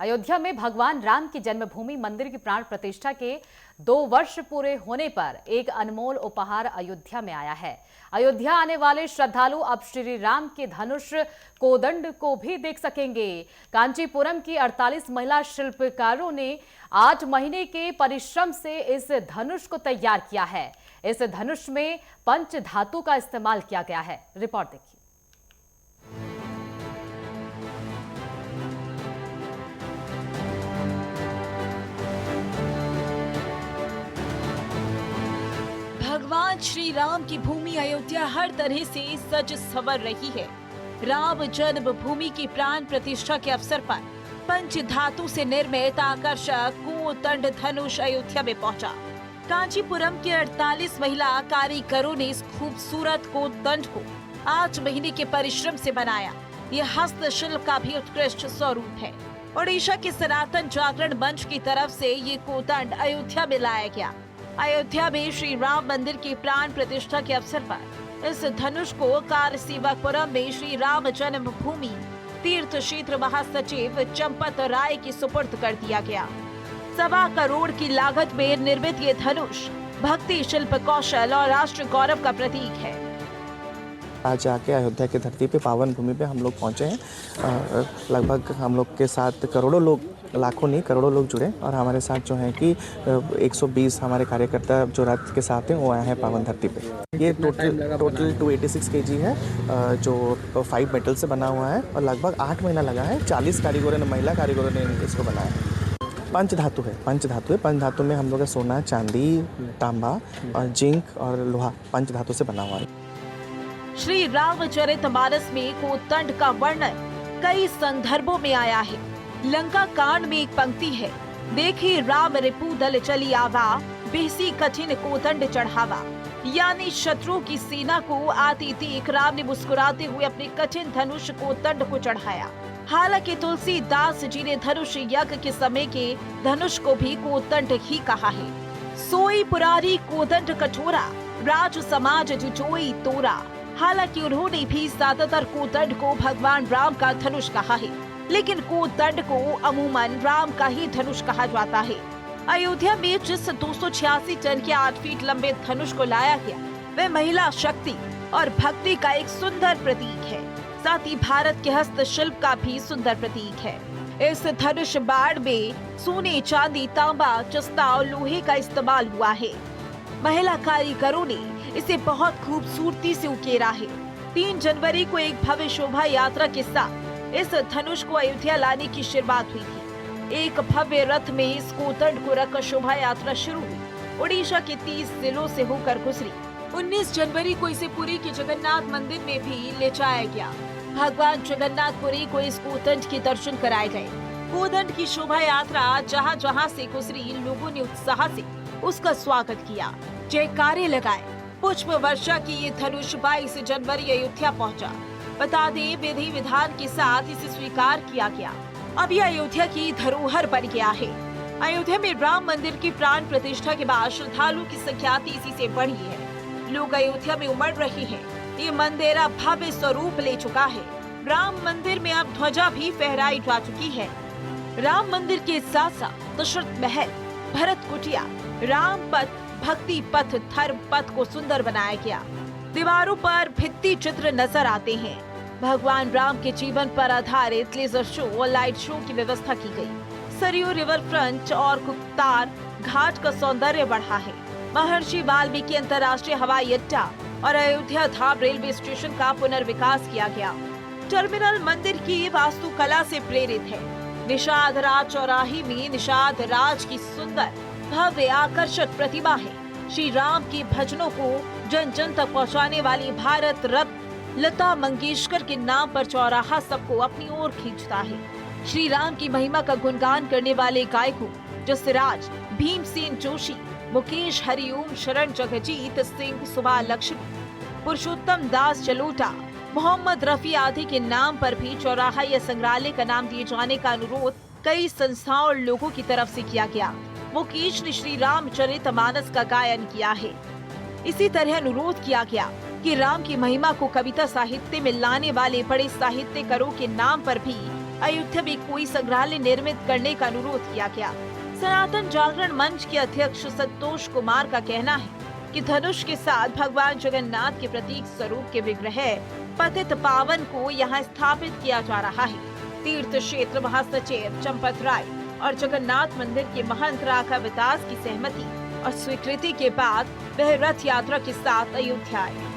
अयोध्या में भगवान राम की जन्मभूमि मंदिर की प्राण प्रतिष्ठा के 2 वर्ष पूरे होने पर एक अनमोल उपहार अयोध्या में आया है। अयोध्या आने वाले श्रद्धालु अब श्री राम के धनुष कोदंड को भी देख सकेंगे। कांचीपुरम की 48 महिला शिल्पकारों ने 8 महीने के परिश्रम से इस धनुष को तैयार किया है। इस धनुष में पंच धातु का इस्तेमाल किया गया है। रिपोर्ट देखिए। भगवान श्री राम की भूमि अयोध्या हर तरह से सज संवर रही है। राम जन्म भूमि की प्राण प्रतिष्ठा के अवसर पर पंच धातु से निर्मित आकर्षक कोदंड धनुष अयोध्या में पहुंचा। कांचीपुरम के 48 महिला कारीगरों ने इस खूबसूरत कोदंड को 8 महीने के परिश्रम से बनाया। यह हस्तशिल्प का भी उत्कृष्ट स्वरूप है। ओडिशा के सनातन जागरण मंच की तरफ से ये कोदंड अयोध्या में लाया गया। अयोध्या में श्री राम मंदिर की प्राण प्रतिष्ठा के अवसर पर इस धनुष को कारसेवकपुरम में श्री राम जन्मभूमि तीर्थ क्षेत्र महासचिव चंपत राय की सुपुर्द कर दिया गया। 1.25 करोड़ की लागत में निर्मित ये धनुष भक्ति, शिल्प कौशल और राष्ट्र गौरव का प्रतीक है। आज आके अयोध्या की धरती पे, पावन भूमि पे हम लोग पहुंचे हैं। लगभग हम लोग के साथ करोड़ों लोग, लाखों नहीं करोड़ों लोग जुड़े और हमारे साथ जो है कि 120 हमारे कार्यकर्ता जो रात के साथ हैं वो आए हैं पावन धरती पे। ये टोटल 286 केजी है जो 5 मेटल से बना हुआ है और लगभग 8 महीना लगा है। 40 कारीगरों ने, महिला कारीगरों ने इसको बनाया। पंच धातु है। पंच धातु में हम लोग का सोना, चांदी, तांबा और जिंक और लोहा पंच धातु से बना हुआ है। श्री रामचरितमानस में कोदंड का वर्णन कई संदर्भों में आया है। लंका कांड में एक पंक्ति है, देखी राम रिपु दल चली आवा, बेसी कठिन कोदंड चढ़ावा। यानी शत्रुओं की सेना को आती देख राम ने मुस्कुराते हुए अपने कठिन धनुष कोदंड को चढ़ाया। हालांकि तुलसीदास जी ने धनुष यज्ञ के समय के धनुष को भी कोदंड ही कहा है। सोई पुरारी कोदंड कठोरा, राज समाज जुजोई तोरा। हालांकि उन्होंने भी ज्यादातर कोदंड को भगवान राम का धनुष कहा है, लेकिन कोदंड को अमूमन राम का ही धनुष कहा जाता है। अयोध्या में जिस 286 टन के 8 फीट लंबे धनुष को लाया गया, वह महिला शक्ति और भक्ति का एक सुंदर प्रतीक है। साथ ही भारत के हस्तशिल्प का भी सुंदर प्रतीक है। इस धनुष बाण में सोने, चांदी, तांबा, जस्ता और लोहे का इस्तेमाल हुआ है। महिला कारीगरों ने इसे बहुत खूबसूरती से उकेरा है। 3 जनवरी को एक भव्य शोभा यात्रा के साथ इस धनुष को अयोध्या लाने की शुरुआत हुई थी। एक भव्य रथ में इस कोदंड को रखकर शोभा यात्रा शुरू हुई। ओडिशा के 30 जिलों से होकर गुजरी। 19 जनवरी को इसे पुरी के जगन्नाथ मंदिर में भी ले जाया गया। भगवान जगन्नाथपुरी को इस कोदंड के दर्शन कराए गए। कोदंड की शोभा यात्रा जहाँ जहाँ से गुजरी, लोगों ने उत्साह से उसका स्वागत किया, जयकारे लगाए। पुष्प वर्षा की ये धनुष 22 जनवरी अयोध्या पहुंचा। बता दें, विधि विधान के साथ इसे स्वीकार किया गया। अब यह अयोध्या की धरोहर बन गया है। अयोध्या में राम मंदिर की प्राण प्रतिष्ठा के बाद श्रद्धालुओं की संख्या तेजी से बढ़ी है। लोग अयोध्या में उमड़ रहे हैं। ये मंदिर अब भव्य स्वरूप ले चुका है। राम मंदिर में अब ध्वजा भी फहराई जा चुकी है। राम मंदिर के साथ साथ दशरथ महल, भरत कुटिया, राम पथ, भक्ति पथ, धर्म पथ को सुंदर बनाया गया। दीवारों पर भित्ति चित्र नजर आते हैं। भगवान राम के जीवन पर आधारित लेजर शो और लाइट शो की व्यवस्था की गई। सरयू रिवर फ्रंट और कुख्तार घाट का सौंदर्य बढ़ा है। महर्षि वाल्मीकि अंतर्राष्ट्रीय हवाई अड्डा और अयोध्या धाम रेलवे स्टेशन का पुनर्विकास किया गया। टर्मिनल मंदिर की वास्तुकला से प्रेरित है। निषाद राज चौराहे में निषाद राज की सुंदर भव्य आकर्षक प्रतिमा है। श्री राम के भजनों को जन जन तक पहुंचाने वाली भारत रत्न लता मंगेशकर के नाम पर चौराहा सबको अपनी ओर खींचता है। श्री राम की महिमा का गुणगान करने वाले गायकों जसराज, भीमसेन जोशी, मुकेश हरिओम, शरण जगजीत सिंह, सुभा लक्ष्मी, पुरुषोत्तम दास जलोटा, मोहम्मद रफी आदि के नाम पर भी चौराहा या संग्रहालय का नाम दिए जाने का अनुरोध कई संस्थाओं और लोगों की तरफ से किया गया। मुकेश ने श्री रामचरितमानस का गायन किया है। इसी तरह अनुरोध किया गया कि राम की महिमा को कविता साहित्य में लाने वाले बड़े साहित्यकारों के नाम पर भी अयोध्या में कोई संग्रहालय निर्मित करने का अनुरोध किया गया। सनातन जागरण मंच के अध्यक्ष संतोष कुमार का कहना है कि धनुष के साथ भगवान जगन्नाथ के प्रतीक स्वरूप के विग्रह पतित पावन को यहाँ स्थापित किया जा रहा है। तीर्थ क्षेत्र महासचिव चंपत राय और जगन्नाथ मंदिर के महंत राघव दास की सहमति और स्वीकृति के बाद वह रथ यात्रा के साथ अयोध्या आए।